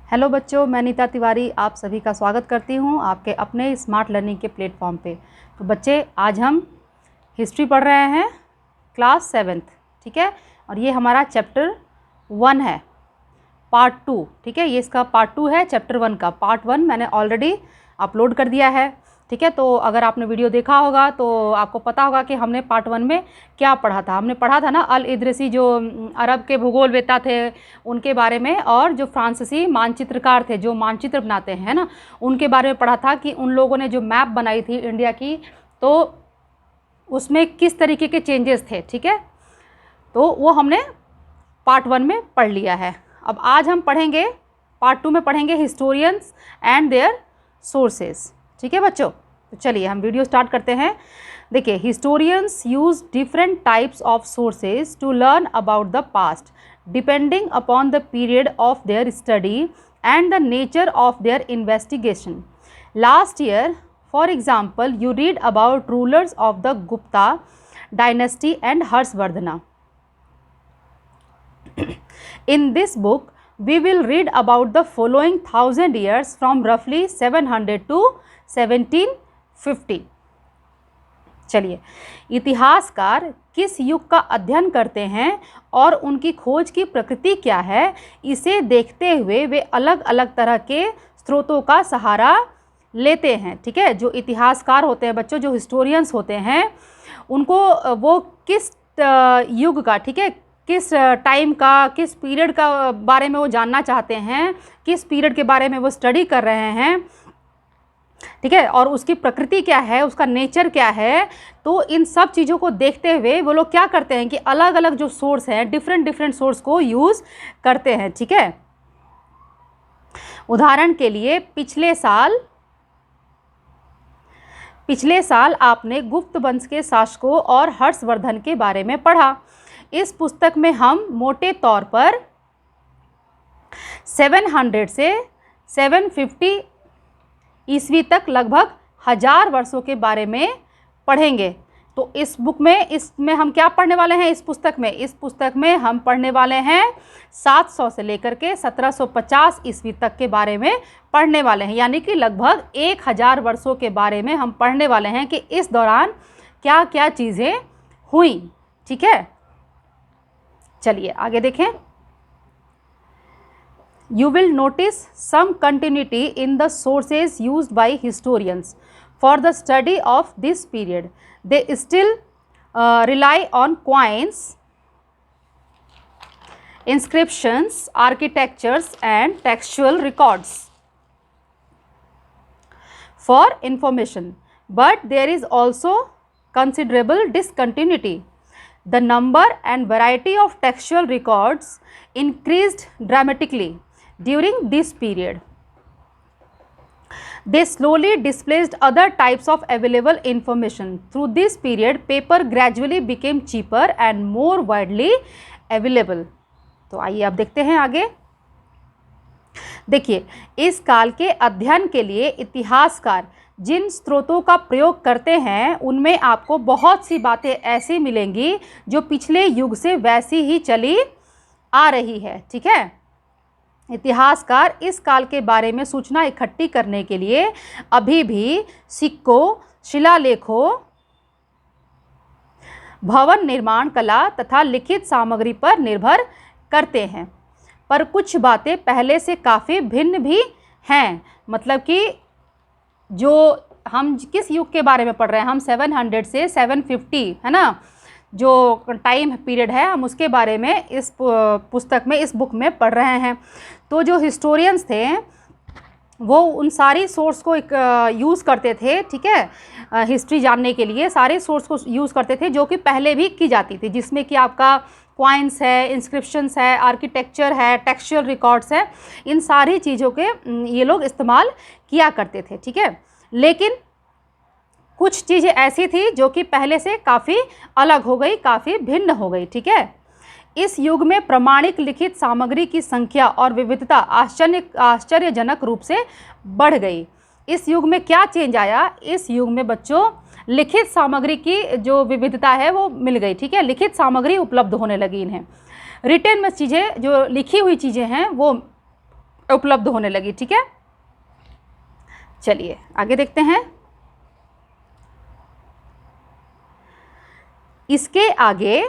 Hello बच्चों, मैं नीता तिवारी आप सभी का स्वागत करती हूँ आपके अपने स्मार्ट लर्निंग के प्लेटफॉर्म पे। तो बच्चे, आज हम हिस्ट्री पढ़ रहे हैं क्लास 7th, ठीक है। और ये हमारा चैप्टर 1 है, पार्ट 2, ठीक है। ये इसका पार्ट 2 है चैप्टर 1 का। पार्ट 1 मैंने ऑलरेडी अपलोड कर दिया है, ठीक है। तो अगर आपने वीडियो देखा होगा तो आपको पता होगा कि हमने पार्ट 1 में क्या पढ़ा था। हमने पढ़ा था ना, अल इदरिसी जो अरब के भूगोलवेत्ता थे उनके बारे में, और जो फ्रांसीसी मानचित्रकार थे जो मानचित्र बनाते हैं ना, उनके बारे में पढ़ा था कि उन लोगों ने जो मैप बनाई थी इंडिया की, तो उसमें किस तरीके के चेंजेस थे, ठीक है। तो वो हमने पार्ट 1 में पढ़ लिया है। अब आज हम पढ़ेंगे पार्ट 2 में पढ़ेंगे हिस्टोरियंस एंड देयर सोर्सेस, ठीक है बच्चों। तो चलिए हम वीडियो स्टार्ट करते हैं। देखिए, historians use different types of sources to learn about the past depending upon the period of their study and the nature of their investigation. Last year, for example, you read about rulers of the Gupta dynasty and Harshavardhana. In this book, we will read about the following 1000 years from roughly 700 to 1750. चलिए, इतिहासकार किस युग का अध्ययन करते हैं और उनकी खोज की प्रकृति क्या है, इसे देखते हुए वे अलग अलग तरह के स्रोतों का सहारा लेते हैं, ठीक है। जो इतिहासकार होते हैं बच्चों, जो हिस्टोरियंस होते हैं, उनको वो किस युग का, ठीक है, किस टाइम का, किस पीरियड का बारे में वो जानना चाहते हैं, किस पीरियड के बारे में वो स्टडी कर रहे हैं, ठीक है, और उसकी प्रकृति क्या है, उसका नेचर क्या है। तो इन सब चीज़ों को देखते हुए वो लोग क्या करते हैं कि अलग अलग जो सोर्स हैं, डिफरेंट सोर्स को यूज़ करते हैं, ठीक है। उदाहरण के लिए, पिछले साल आपने गुप्त वंश के शासकों और हर्षवर्धन के बारे में पढ़ा। इस पुस्तक में हम मोटे तौर पर 700 से 750 ईस्वी तक लगभग 1000 वर्षों के बारे में पढ़ेंगे। तो इस बुक में, इसमें हम क्या पढ़ने वाले हैं? इस पुस्तक में हम पढ़ने वाले हैं 700 से लेकर के 1750 ईस्वी तक के बारे में पढ़ने वाले हैं, यानी कि लगभग 1000 वर्षों के बारे में हम पढ़ने वाले हैं कि इस दौरान क्या क्या चीज़ें हुई, ठीक है। चलिए आगे देखें। You will notice some continuity in the sources used by historians for the study of this period. They still rely on coins, inscriptions, architectures and textual records for information, but there is also considerable discontinuity. The number and variety of textual records increased dramatically during this period. They slowly displaced other types of available information. Through this period, paper gradually became cheaper and more widely available. तो आइए अब देखते हैं आगे। देखिए, इस काल के अध्ययन के लिए इतिहासकार जिन स्रोतों का प्रयोग करते हैं उनमें आपको बहुत सी बातें ऐसी मिलेंगी जो पिछले युग से वैसी ही चली आ रही है, ठीक है। इतिहासकार इस काल के बारे में सूचना इकट्ठी करने के लिए अभी भी सिक्कों, शिलालेखों, भवन निर्माण कला तथा लिखित सामग्री पर निर्भर करते हैं, पर कुछ बातें पहले से काफ़ी भिन्न भी हैं। मतलब कि जो हम किस युग के बारे में पढ़ रहे हैं, हम 700 से 750, है ना, जो टाइम पीरियड है, हम उसके बारे में इस पुस्तक में, इस बुक में पढ़ रहे हैं। तो जो हिस्टोरियंस थे वो उन सारी सोर्स को यूज़ करते थे, ठीक है। हिस्ट्री जानने के लिए सारे सोर्स को यूज़ करते थे जो कि पहले भी की जाती थी, जिसमें कि आपका क्वाइंस है, इंस्क्रिप्शंस है, आर्किटेक्चर है, टेक्सचुअल रिकॉर्ड्स है। इन सारी चीज़ों के ये लोग इस्तेमाल किया करते थे, ठीक है। लेकिन कुछ चीज़ें ऐसी थी जो कि पहले से काफ़ी अलग हो गई, काफ़ी भिन्न हो गई, ठीक है। इस युग में प्रमाणिक लिखित सामग्री की संख्या और विविधता आश्चर्यजनक रूप से बढ़ गई। इस युग में क्या चेंज आया? इस युग में बच्चों लिखित सामग्री की जो विविधता है वो मिल गई, ठीक है। लिखित सामग्री उपलब्ध होने लगी इन्हें। रिटन में चीज़ें, जो लिखी हुई चीज़ें हैं वो उपलब्ध होने लगी। ठीक है, चलिए आगे देखते हैं। इसके आगे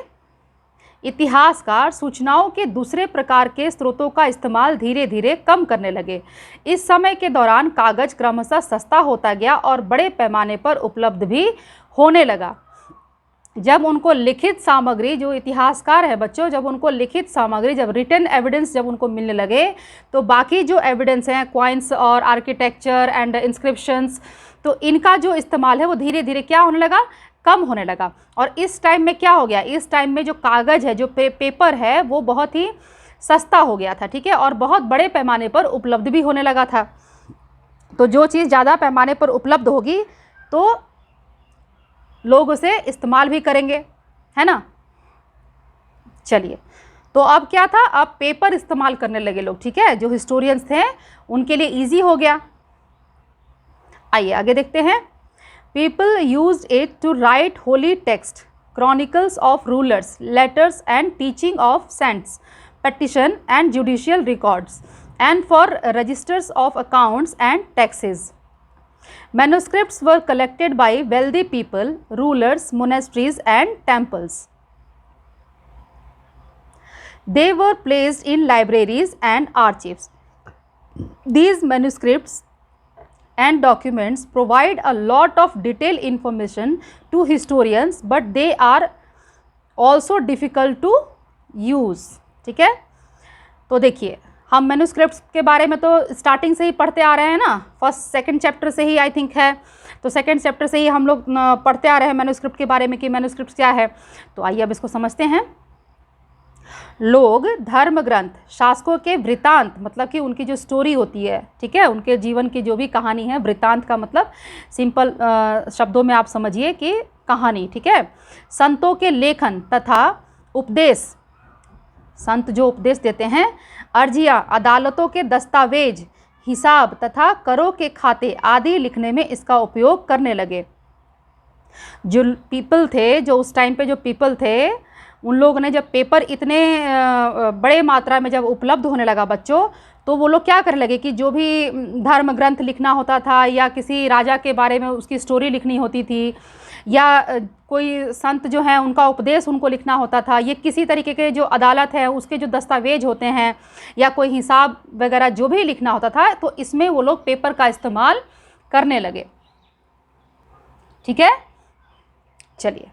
इतिहासकार सूचनाओं के दूसरे प्रकार के स्रोतों का इस्तेमाल धीरे धीरे कम करने लगे। इस समय के दौरान कागज क्रमशः सस्ता होता गया और बड़े पैमाने पर उपलब्ध भी होने लगा। जब उनको लिखित सामग्री, जो इतिहासकार है बच्चों, जब उनको लिखित सामग्री, जब रिटन एविडेंस जब उनको मिलने लगे, तो बाकी जो एविडेंस हैं, क्वाइंस और आर्किटेक्चर एंड इंस्क्रिप्शंस, तो इनका जो इस्तेमाल है वो धीरे धीरे क्या होने लगा, कम होने लगा। और इस टाइम में क्या हो गया, इस टाइम में जो कागज़ है, जो पेपर है, वो बहुत ही सस्ता हो गया था। ठीक है, और बहुत बड़े पैमाने पर उपलब्ध भी होने लगा था। तो जो चीज़ ज़्यादा पैमाने पर उपलब्ध होगी तो लोग उसे इस्तेमाल भी करेंगे, है ना। चलिए, तो अब क्या था, अब पेपर इस्तेमाल करने लगे लोग। ठीक है, जो हिस्टोरियंस थे उनके लिए ईजी हो गया। आइए आगे देखते हैं। People used it to write holy text, chronicles of rulers, letters and teaching of saints, petition and judicial records, and for registers of accounts and taxes. Manuscripts were collected by wealthy people, rulers, monasteries and temples. They were placed in libraries and archives. These manuscripts and documents provide a lot of detailed information to historians, but they are also difficult to use. ठीक है, तो देखिए, हम manuscripts के बारे में तो starting से ही पढ़ते आ रहे हैं ना, फर्स्ट सेकंड चैप्टर से ही आई थिंक है, तो सेकंड चैप्टर से ही हम लोग पढ़ते आ रहे हैं मैन्युस्क्रिप्ट के बारे में कि मैन्युस्क्रिप्ट्स क्या है। तो आइए अब इसको समझते हैं। लोग धर्म ग्रंथ, शासकों के वृतांत, मतलब कि उनकी जो स्टोरी होती है, ठीक है, उनके जीवन की जो भी कहानी है, वृतांत का मतलब सिंपल शब्दों में आप समझिए कि कहानी। ठीक है, संतों के लेखन तथा उपदेश, संत जो उपदेश देते हैं, अर्जियाँ, अदालतों के दस्तावेज, हिसाब तथा करों के खाते आदि लिखने में इसका उपयोग करने लगे। जो पीपल थे, जो उस टाइम पे जो पीपल थे, उन लोगों ने जब पेपर इतने बड़े मात्रा में जब उपलब्ध होने लगा बच्चों, तो वो लोग क्या करने लगे कि जो भी धर्म ग्रंथ लिखना होता था या किसी राजा के बारे में उसकी स्टोरी लिखनी होती थी या कोई संत जो हैं उनका उपदेश उनको लिखना होता था, ये किसी तरीके के जो अदालत है उसके जो दस्तावेज होते हैं या कोई हिसाब वगैरह जो भी लिखना होता था, तो इसमें वो लोग पेपर का इस्तेमाल करने लगे। ठीक है, चलिए।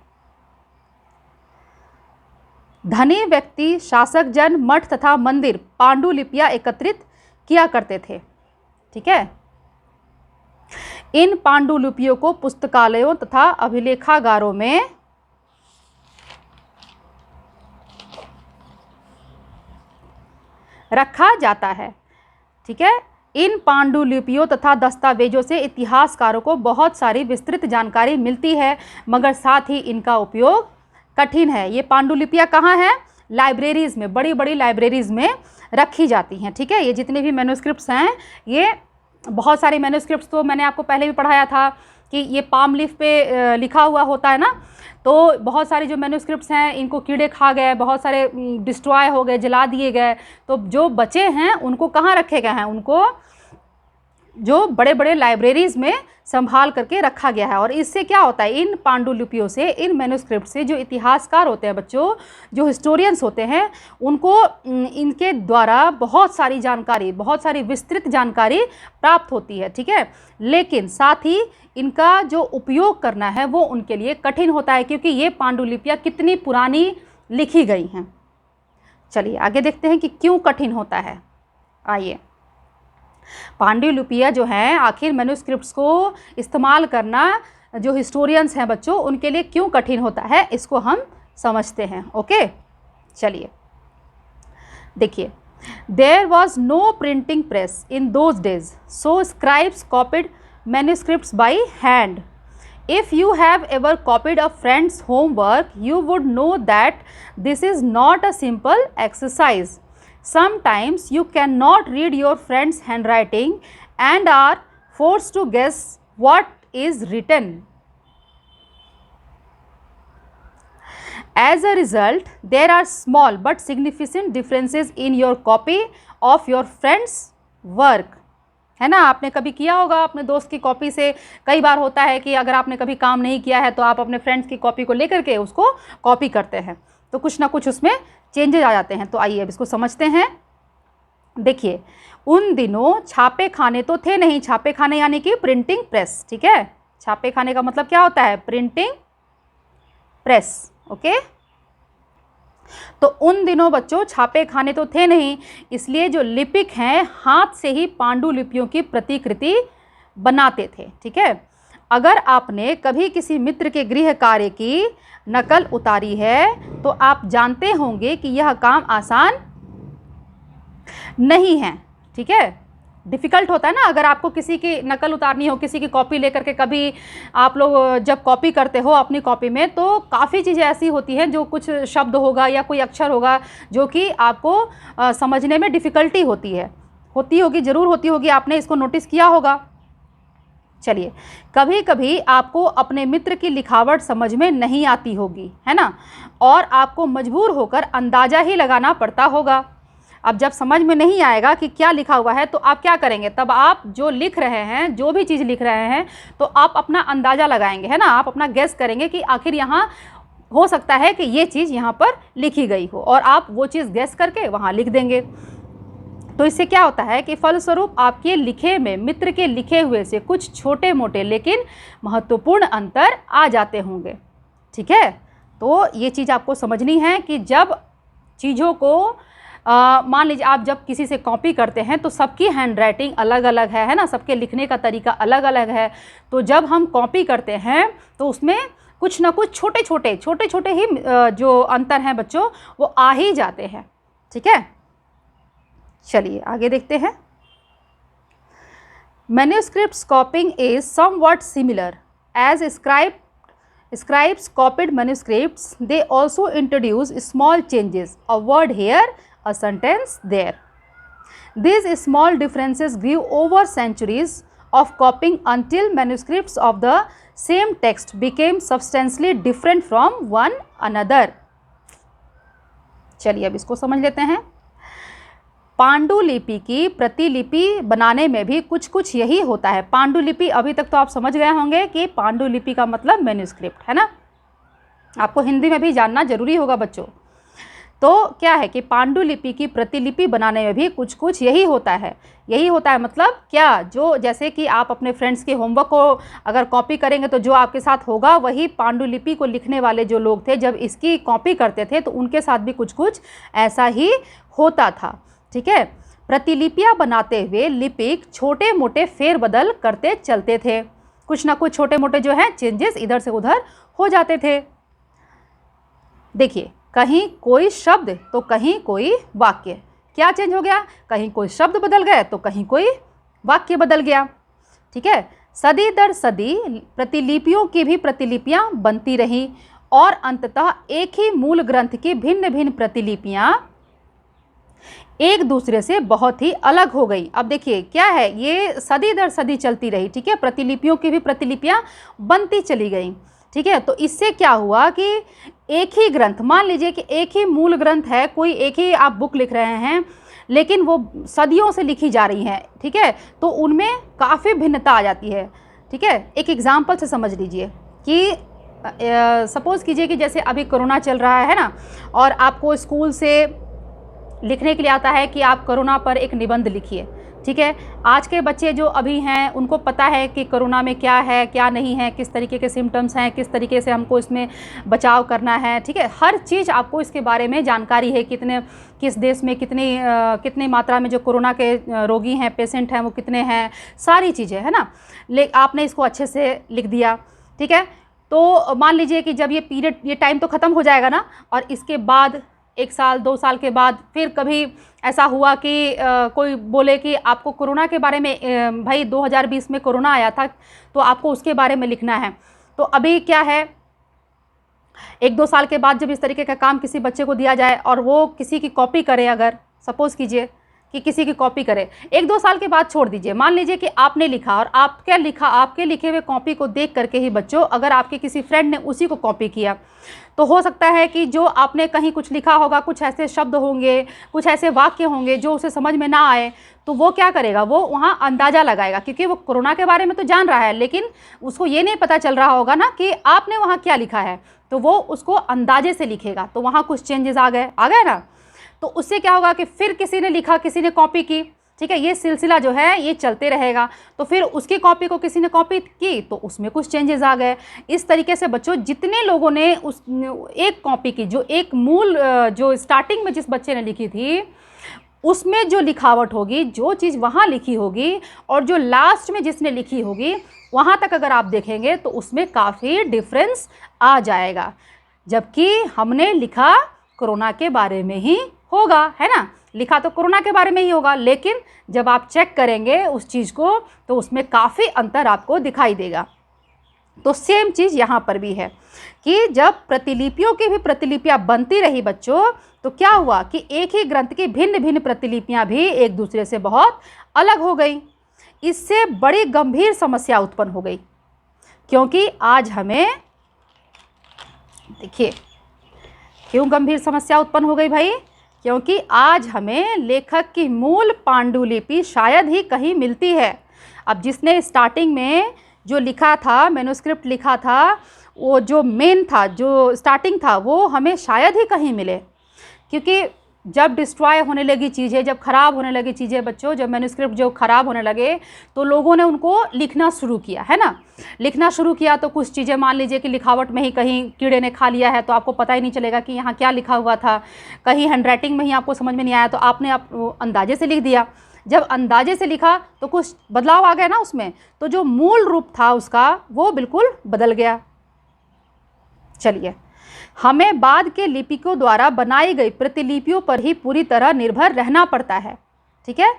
धनी व्यक्ति, शासक जन, मठ तथा मंदिर पांडुलिपियां एकत्रित किया करते थे। ठीक है, इन पांडुलिपियों को पुस्तकालयों तथा अभिलेखागारों में रखा जाता है। ठीक है, इन पांडुलिपियों तथा दस्तावेजों से इतिहासकारों को बहुत सारी विस्तृत जानकारी मिलती है, मगर साथ ही इनका उपयोग कठिन है। ये पांडुलिपियाँ कहाँ हैं, लाइब्रेरीज़ में, बड़ी बड़ी लाइब्रेरीज़ में रखी जाती हैं। ठीक है, ये जितने भी मैन्युस्क्रिप्ट्स हैं, ये बहुत सारे मैन्युस्क्रिप्ट्स तो मैंने आपको पहले भी पढ़ाया था कि ये पाम लीफ पे लिखा हुआ होता है ना, तो बहुत सारे जो मैन्युस्क्रिप्ट्स हैं इनको कीड़े खा गए, बहुत सारे डिस्ट्रॉय हो गए, जला दिए गए, तो जो बचे हैं उनको कहाँ रखे गए हैं, उनको जो बड़े बड़े लाइब्रेरीज़ में संभाल करके रखा गया है। और इससे क्या होता है, इन पांडुलिपियों से, इन मैन्युस्क्रिप्ट से जो इतिहासकार होते हैं बच्चों, जो हिस्टोरियंस होते हैं, उनको इनके द्वारा बहुत सारी जानकारी, बहुत सारी विस्तृत जानकारी प्राप्त होती है। ठीक है, लेकिन साथ ही इनका जो उपयोग करना है वो उनके लिए कठिन होता है, क्योंकि ये पांडुलिपियाँ कितनी पुरानी लिखी गई हैं। चलिए आगे देखते हैं कि क्यों कठिन होता है। आइए, पांडुलिपियाँ जो हैं, आखिर मैन्युस्क्रिप्ट्स को इस्तेमाल करना जो हिस्टोरियंस हैं बच्चों, उनके लिए क्यों कठिन होता है, इसको हम समझते हैं। ओके, चलिए देखिए। There was no printing press in those days, so scribes copied manuscripts by hand. If you have ever copied a friend's homework, you would know that this is not a simple exercise. Sometimes you cannot read your friend's handwriting and are forced to guess what is written. As a result, there are small but significant differences in your copy of your friend's work, है ना। आपने कभी किया होगा अपने दोस्त की copy से। कई बार होता है कि अगर आपने कभी काम नहीं किया है तो आप अपने फ्रेंड्स की कॉपी को लेकर के उसको कॉपी करते हैं, तो कुछ ना कुछ उसमें चेंजेस आ जाते हैं। तो आइए अब इसको समझते हैं। देखिए, उन दिनों छापे खाने तो थे नहीं। छापे खाने यानी कि प्रिंटिंग प्रेस, ठीक है। छापे खाने का मतलब क्या होता है? Printing press, okay. तो उन दिनों बच्चों छापे खाने तो थे नहीं, इसलिए जो लिपिक हैं हाथ से ही पांडुलिपियों की प्रतिकृति बनाते थे, ठीक है। अगर आपने कभी किसी मित्र के गृह कार्य की नकल उतारी है तो आप जानते होंगे कि यह काम आसान नहीं है, ठीक है। डिफ़िकल्ट होता है ना, अगर आपको किसी की नकल उतारनी हो, किसी की कॉपी लेकर के, कभी आप लोग जब कॉपी करते हो अपनी कॉपी में तो काफ़ी चीज़ें ऐसी होती हैं, जो कुछ शब्द होगा या कोई अक्षर होगा जो कि आपको समझने में डिफ़िकल्टी होती होगी, ज़रूर होती होगी, आपने इसको नोटिस किया होगा। चलिए, कभी कभी आपको अपने मित्र की लिखावट समझ में नहीं आती होगी, है ना, और आपको मजबूर होकर अंदाज़ा ही लगाना पड़ता होगा। अब जब समझ में नहीं आएगा कि क्या लिखा हुआ है तो आप क्या करेंगे? तब आप जो लिख रहे हैं, जो भी चीज़ लिख रहे हैं, तो आप अपना अंदाज़ा लगाएंगे, है ना। आप अपना गेस करेंगे कि आखिर यहाँ हो सकता है कि ये चीज़ यहाँ पर लिखी गई हो, और आप वो चीज़ गेस करके वहाँ लिख देंगे। तो इससे क्या होता है कि फलस्वरूप आपके लिखे में मित्र के लिखे हुए से कुछ छोटे मोटे लेकिन महत्वपूर्ण अंतर आ जाते होंगे, ठीक है। तो ये चीज़ आपको समझनी है कि जब चीज़ों को मान लीजिए आप जब किसी से कॉपी करते हैं तो सबकी हैंड राइटिंग अलग अलग है ना, सबके लिखने का तरीका अलग अलग है। तो जब हम कॉपी करते हैं तो उसमें कुछ ना कुछ छोटे छोटे ही जो अंतर हैं बच्चों, वो आ ही जाते हैं, ठीक है। चलिए आगे देखते हैं। Manuscripts copying is somewhat similar as scribes copied manuscripts. They also introduce small changes, a word here, a sentence there. These small differences grew over centuries of copying until manuscripts of the same text became substantially different from one another. चलिए अब इसको समझ लेते हैं। पांडुलिपि की प्रतिलिपि बनाने में भी कुछ यही होता है। पांडुलिपि, अभी तक तो आप समझ गए होंगे कि पांडुलिपि का मतलब मैन्युस्क्रिप्ट, है ना। आपको हिंदी में भी जानना जरूरी होगा बच्चों। तो क्या है कि पांडुलिपि की प्रतिलिपि बनाने में भी कुछ यही होता है। यही होता है मतलब क्या, जो जैसे कि आप अपने फ्रेंड्स के होमवर्क को अगर कॉपी करेंगे तो जो आपके साथ होगा वही पांडुलिपि को लिखने वाले जो लोग थे जब इसकी कॉपी करते थे तो उनके साथ भी कुछ ऐसा ही होता था, ठीक है। प्रतिलिपियां बनाते हुए लिपिक छोटे मोटे फेरबदल करते चलते थे। कुछ ना कुछ छोटे मोटे जो हैं चेंजेस इधर से उधर हो जाते थे। देखिए, कहीं कोई शब्द तो कहीं कोई वाक्य। क्या चेंज हो गया? कहीं कोई शब्द बदल गए तो कहीं कोई वाक्य बदल गया, ठीक है। सदी दर सदी प्रतिलिपियों की भी प्रतिलिपियां बनती रहीं और अंततः एक ही मूल ग्रंथ की भिन्न भिन्न प्रतिलिपियां एक दूसरे से बहुत ही अलग हो गई। अब देखिए क्या है, ये सदी दर सदी चलती रही, ठीक है। प्रतिलिपियों की भी प्रतिलिपियां बनती चली गई, ठीक है। तो इससे क्या हुआ कि एक ही ग्रंथ, मान लीजिए कि एक ही मूल ग्रंथ है, कोई एक ही आप बुक लिख रहे हैं लेकिन वो सदियों से लिखी जा रही हैं, ठीक है। तो उनमें काफ़ी भिन्नता आ जाती है, ठीक है। एक एग्जाम्पल से समझ लीजिए कि सपोज़ कीजिए कि जैसे अभी कोरोना चल रहा है ना, और आपको स्कूल से लिखने के लिए आता है कि आप कोरोना पर एक निबंध लिखिए, ठीक है। आज के बच्चे जो अभी हैं उनको पता है कि कोरोना में क्या है क्या नहीं है, किस तरीके के सिम्टम्स हैं, किस तरीके से हमको इसमें बचाव करना है, ठीक है। हर चीज़ आपको इसके बारे में जानकारी है, किस देश में कितनी मात्रा में जो कोरोना के रोगी हैं, पेशेंट हैं, वो कितने हैं, सारी चीज़ें, है ना। आपने इसको अच्छे से लिख दिया, ठीक है। तो मान लीजिए कि जब ये टाइम तो ख़त्म हो जाएगा ना, और इसके बाद 1 साल 2 साल के बाद फिर कभी ऐसा हुआ कि कोई बोले कि आपको कोरोना के बारे में भाई 2020 में कोरोना आया था तो आपको उसके बारे में लिखना है। तो अभी क्या है, 1-2 साल के बाद जब इस तरीके का काम किसी बच्चे को दिया जाए और वो किसी की कॉपी करे, अगर सपोज़ कीजिए कि किसी की कॉपी करें। 1-2 साल के बाद छोड़ दीजिए। मान लीजिए कि आपने लिखा और आपके लिखे हुए कॉपी को देख करके ही बच्चों अगर आपके किसी फ्रेंड ने उसी को कॉपी किया तो हो सकता है कि जो आपने कहीं कुछ लिखा होगा, कुछ ऐसे शब्द होंगे, कुछ ऐसे वाक्य होंगे जो उसे समझ में ना आए, तो वो क्या करेगा, वो वहाँ अंदाज़ा लगाएगा, क्योंकि वो कोरोना के बारे में तो जान रहा है लेकिन उसको ये नहीं पता चल रहा होगा ना कि आपने वहाँ क्या लिखा है, तो वो उसको अंदाजे से लिखेगा। तो वहाँ कुछ चेंजेस आ गए ना, तो उससे क्या होगा कि फिर किसी ने लिखा, किसी ने कॉपी की, ठीक है, ये सिलसिला जो है ये चलते रहेगा। तो फिर उसकी कॉपी को किसी ने कॉपी की तो उसमें कुछ चेंजेस आ गए। इस तरीके से बच्चों जितने लोगों ने उस एक कॉपी की, जो एक मूल जो स्टार्टिंग में जिस बच्चे ने लिखी थी उसमें जो लिखावट होगी, जो चीज़ वहाँ लिखी होगी और जो लास्ट में जिसने लिखी होगी, वहाँ तक अगर आप देखेंगे तो उसमें काफ़ी डिफरेंस आ जाएगा। जबकि हमने लिखा कोरोना के बारे में ही होगा, है ना, लिखा तो कोरोना के बारे में ही होगा, लेकिन जब आप चेक करेंगे उस चीज़ को तो उसमें काफ़ी अंतर आपको दिखाई देगा। तो सेम चीज़ यहाँ पर भी है कि जब प्रतिलिपियों की भी प्रतिलिपियाँ बनती रही बच्चों, तो क्या हुआ कि एक ही ग्रंथ की भिन्न भिन्न प्रतिलिपियाँ भी एक दूसरे से बहुत अलग हो गई। इससे बड़ी गंभीर समस्या उत्पन्न हो गई, क्योंकि आज हमें देखिए क्यों गंभीर समस्या उत्पन्न हो गई भाई, क्योंकि आज हमें लेखक की मूल पांडुलिपि शायद ही कहीं मिलती है। अब जिसने स्टार्टिंग में जो लिखा था, मैन्युस्क्रिप्ट लिखा था, वो जो मेन था, जो स्टार्टिंग था, वो हमें शायद ही कहीं मिले, क्योंकि जब डिस्ट्रॉय होने लगी चीज़ें, जब ख़राब होने लगी चीज़ें बच्चों, जब मैन्युस्क्रिप्ट जो ख़राब होने लगे तो लोगों ने उनको लिखना शुरू किया, है ना, लिखना शुरू किया। तो कुछ चीज़ें मान लीजिए कि लिखावट में ही कहीं कीड़े ने खा लिया है तो आपको पता ही नहीं चलेगा कि यहाँ क्या लिखा हुआ था, कहीं हैंडराइटिंग में ही आपको समझ में नहीं आया तो आपने अंदाजे से लिख दिया। जब अंदाजे से लिखा तो कुछ बदलाव आ गया ना उसमें, तो जो मूल रूप था उसका वो बिल्कुल बदल गया। चलिए, हमें बाद के लिपिकों द्वारा बनाई गई प्रतिलिपियों पर ही पूरी तरह निर्भर रहना पड़ता है, ठीक है।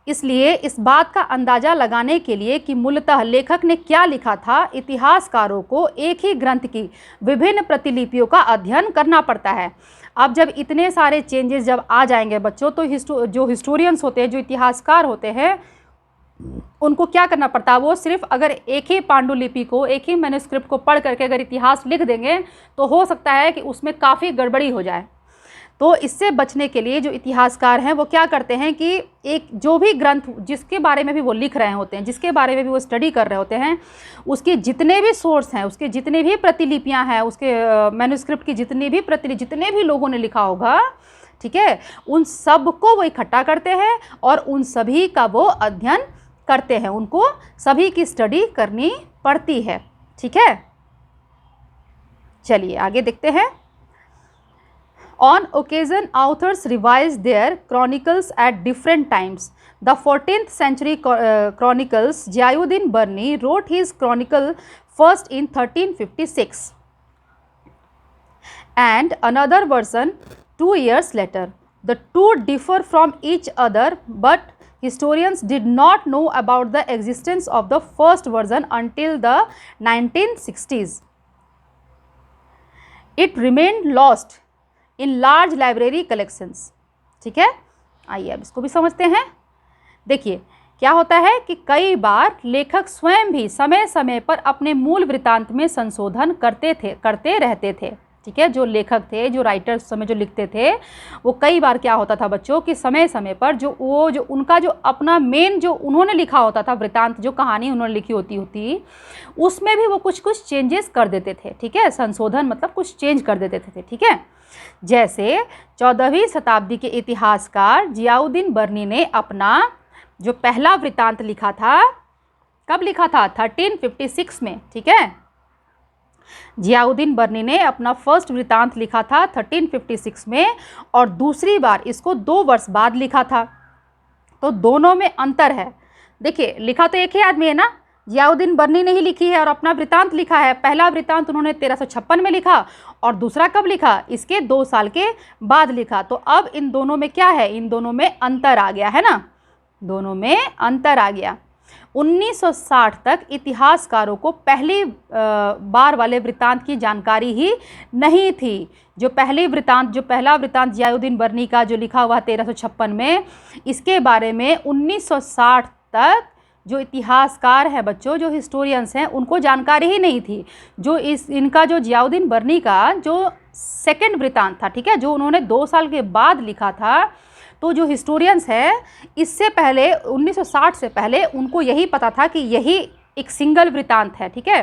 इसलिए इस बात का अंदाज़ा लगाने के लिए कि मूलतः लेखक ने क्या लिखा था, इतिहासकारों को एक ही ग्रंथ की विभिन्न प्रतिलिपियों का अध्ययन करना पड़ता है। अब जब इतने सारे चेंजेस जब आ जाएंगे बच्चों, तो जो हिस्टोरियंस होते हैं, जो इतिहासकार होते हैं, उनको क्या करना पड़ता है, वो सिर्फ अगर एक ही पांडुलिपि को, एक ही मैन्युस्क्रिप्ट को पढ़ करके अगर इतिहास लिख देंगे तो हो सकता है कि उसमें काफ़ी गड़बड़ी हो जाए। तो इससे बचने के लिए जो इतिहासकार हैं वो क्या करते हैं कि एक जो भी ग्रंथ जिसके बारे में भी वो लिख रहे होते हैं, जिसके बारे में भी वो स्टडी कर रहे होते हैं, उसके जितने भी सोर्स हैं, उसके जितने भी प्रतिलिपियाँ हैं, उसके मैन्युस्क्रिप्ट की जितनी भी जितने भी लोगों ने लिखा होगा, ठीक है, उन सब को वो इकट्ठा करते हैं और उन सभी का वो अध्ययन करते हैं, उनको सभी की स्टडी करनी पड़ती है, ठीक है। चलिए आगे देखते हैं। On occasion, authors revised their chronicles at different times. The 14th century chronicles, Ziauddin Barni wrote his chronicle first in 1356 and another version 2 years later. The two differ from each other, but historians did not know about the existence of the first version until the 1960s. It remained lost in large library collections, ठीक है। आइए अब इसको भी समझते हैं। देखिए क्या होता है कि कई बार लेखक स्वयं भी समय समय पर अपने मूल वृत्तांत में संशोधन करते रहते थे, ठीक है। जो लेखक थे, जो राइटर समय जो लिखते थे, वो कई बार क्या होता था बच्चों कि समय समय पर जो उनका जो अपना मेन जो उन्होंने लिखा होता था वृत्तांत, जो कहानी उन्होंने लिखी होती उसमें भी वो कुछ चेंजेस कर देते थे, ठीक है। संशोधन मतलब कुछ चेंज कर देते थे, ठीक है। जैसे 14वीं शताब्दी के इतिहासकार जियाउद्दीन बर्नी ने अपना जो पहला वृत्तांत लिखा था, कब लिखा था, 1356 में, ठीक है। जियाउद्दीन बर्नी ने अपना फर्स्ट वृत्तांत लिखा था 1356 में और दूसरी बार इसको 2 वर्ष बाद लिखा था। तो दोनों में अंतर है। देखिए लिखा तो एक ही आदमी है ना, जियाउद्दीन बर्नी ने ही लिखी है और अपना वृत्तांत लिखा है। पहला वृत्तांत उन्होंने 1356 में लिखा और दूसरा कब लिखा, इसके 2 साल के बाद लिखा। तो अब इन दोनों में क्या है, इन दोनों में अंतर आ गया है ना, दोनों में अंतर आ गया। 1960 तक इतिहासकारों को पहली बार वाले वृत्तांत की जानकारी ही नहीं थी। जो पहला वृत्तांत जियाउद्दीन बर्नी का जो लिखा हुआ 1356 में, इसके बारे में 1960 तक जो इतिहासकार हैं बच्चों, जो हिस्टोरियंस हैं, उनको जानकारी ही नहीं थी। जो इनका जो जियाउद्दीन बर्नी का जो सेकंड वृत्तांत था, ठीक है, जो उन्होंने 2 साल के बाद लिखा था, तो जो हिस्टोरियंस है इससे पहले 1960 से पहले उनको यही पता था कि यही एक सिंगल वृत्तांत है, ठीक है,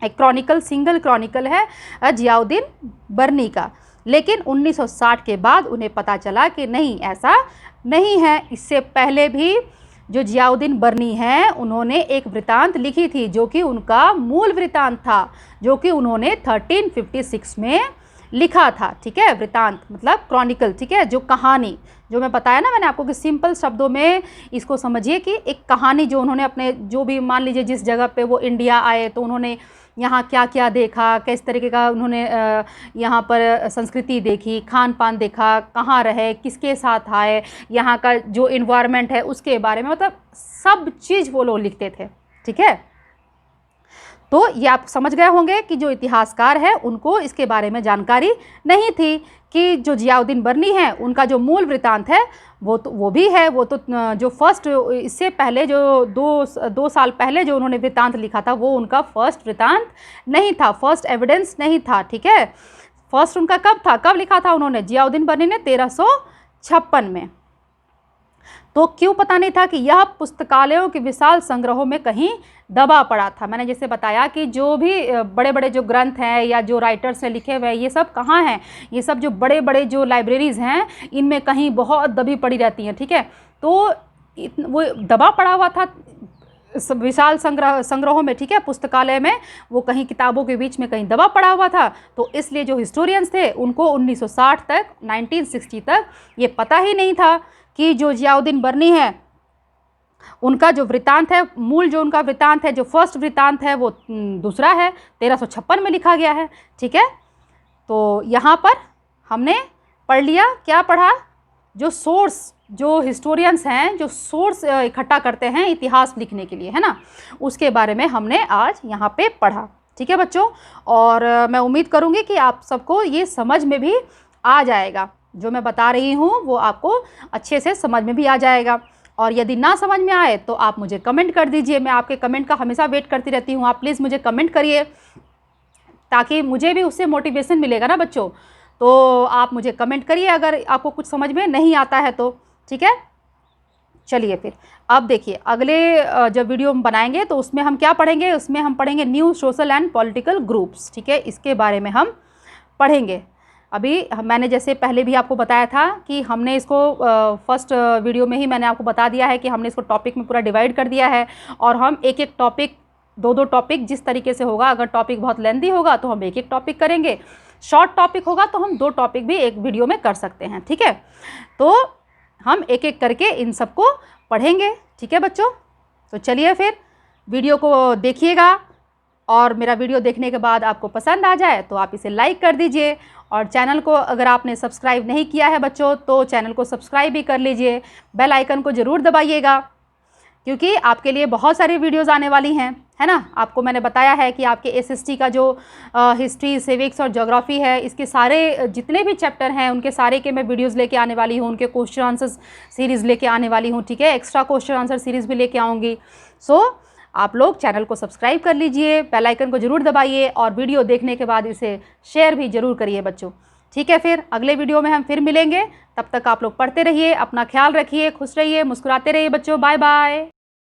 एक सिंगल क्रॉनिकल है जियाउद्दीन बर्नी का। लेकिन 1960 के बाद उन्हें पता चला कि नहीं, ऐसा नहीं है। इससे पहले भी जो जियाउद्दीन बर्नी हैं उन्होंने एक वृत्तांत लिखी थी जो कि उनका मूल वृत्तांत था, जो कि उन्होंने 1356 में लिखा था, ठीक है। वृत्तांत मतलब क्रॉनिकल, ठीक है, जो कहानी, जो मैं बताया ना मैंने आपको कि सिंपल शब्दों में इसको समझिए कि एक कहानी जो उन्होंने अपने, जो भी मान लीजिए जिस जगह पे वो इंडिया आए तो उन्होंने यहाँ क्या क्या देखा, किस तरीके का उन्होंने यहाँ पर संस्कृति देखी, खान पान देखा, कहाँ रहे, किसके साथ आए, यहाँ का जो इन्वायरमेंट है उसके बारे में, मतलब सब चीज़ वो लोग लिखते थे, ठीक है। तो ये आप समझ गए होंगे कि जो इतिहासकार है उनको इसके बारे में जानकारी नहीं थी कि जो जियाउद्दीन बर्नी है उनका जो मूल वृत्तांत है वो भी है, वो तो जो फर्स्ट, इससे पहले जो दो साल पहले जो उन्होंने वृत्तांत लिखा था वो उनका फर्स्ट वृत्तांत नहीं था, फर्स्ट एविडेंस नहीं था, ठीक है। फर्स्ट उनका कब लिखा था उन्होंने, जियाउद्दीन बर्नी ने 1356 में। तो क्यों पता नहीं था कि यह पुस्तकालयों के विशाल संग्रहों में कहीं दबा पड़ा था। मैंने जैसे बताया कि जो भी बड़े बड़े जो ग्रंथ हैं या जो राइटर्स हैं लिखे हुए, ये सब कहाँ हैं, ये सब जो बड़े बड़े जो लाइब्रेरीज़ हैं इनमें कहीं बहुत दबी पड़ी रहती हैं, ठीक है। तो वो दबा पड़ा हुआ था विशाल संग्रहों में, ठीक है, पुस्तकालय में, वो कहीं किताबों के बीच में कहीं दबा पड़ा हुआ था। तो इसलिए जो हिस्टोरियंस थे उनको 1960 तक 1960 तक ये पता ही नहीं था कि जो जियाउद्दीन बर्नी है उनका जो वृत्तांत है, मूल जो उनका वृत्तांत है, जो फर्स्ट वृत्तांत है वो दूसरा है, 1356 में लिखा गया है, ठीक है। तो यहाँ पर हमने पढ़ लिया, क्या पढ़ा, जो सोर्स, जो हिस्टोरियंस हैं जो सोर्स इकट्ठा करते हैं इतिहास लिखने के लिए, है ना, उसके बारे में हमने आज यहाँ पे पढ़ा, ठीक है बच्चों। और मैं उम्मीद करूँगी कि आप सबको ये समझ में भी आ जाएगा, जो मैं बता रही हूँ वो आपको अच्छे से समझ में भी आ जाएगा। और यदि ना समझ में आए तो आप मुझे कमेंट कर दीजिए, मैं आपके कमेंट का हमेशा वेट करती रहती हूँ। आप प्लीज़ मुझे कमेंट करिए ताकि मुझे भी उससे मोटिवेशन मिलेगा ना बच्चों। तो आप मुझे कमेंट करिए अगर आपको कुछ समझ में नहीं आता है तो, ठीक है। चलिए फिर अब देखिए, अगले जब वीडियो हम बनाएंगे तो उसमें हम क्या पढ़ेंगे, उसमें हम पढ़ेंगे new social and political groups, ठीक है, इसके बारे में हम पढ़ेंगे। अभी मैंने जैसे पहले भी आपको बताया था कि हमने इसको फर्स्ट वीडियो में ही मैंने आपको बता दिया है कि हमने इसको टॉपिक में पूरा डिवाइड कर दिया है, और हम एक एक टॉपिक, दो टॉपिक जिस तरीके से होगा, अगर टॉपिक बहुत लेंथी होगा तो हम एक एक टॉपिक करेंगे, शॉर्ट टॉपिक होगा तो हम 2 टॉपिक भी एक वीडियो में कर सकते हैं, ठीक है। तो हम एक एक करके इन सबको पढ़ेंगे, ठीक है बच्चों। तो चलिए फिर वीडियो को देखिएगा, और मेरा वीडियो देखने के बाद आपको पसंद आ जाए तो आप इसे लाइक कर दीजिए, और चैनल को अगर आपने सब्सक्राइब नहीं किया है बच्चों तो चैनल को सब्सक्राइब भी कर लीजिए, बेल आइकन को ज़रूर दबाइएगा, क्योंकि आपके लिए बहुत सारी वीडियोस आने वाली हैं, है ना। आपको मैंने बताया है कि आपके एसएसटी का जो हिस्ट्री, सिविक्स और ज्योग्राफी है, इसके सारे जितने भी चैप्टर हैं उनके सारे के मैं वीडियोस लेके आने वाली हूँ, उनके क्वेश्चन आंसर सीरीज़ लेके आने वाली हूँ, ठीक है। एक्स्ट्रा क्वेश्चन आंसर सीरीज़ भी लेके आऊँगी। सो आप लोग चैनल को सब्सक्राइब कर लीजिए, बेल आइकन को ज़रूर दबाइए, और वीडियो देखने के बाद इसे शेयर भी ज़रूर करिए बच्चों, ठीक है। फिर अगले वीडियो में हम फिर मिलेंगे, तब तक आप लोग पढ़ते रहिए, अपना ख्याल रखिए, खुश रहिए, मुस्कुराते रहिए बच्चों। Bye bye.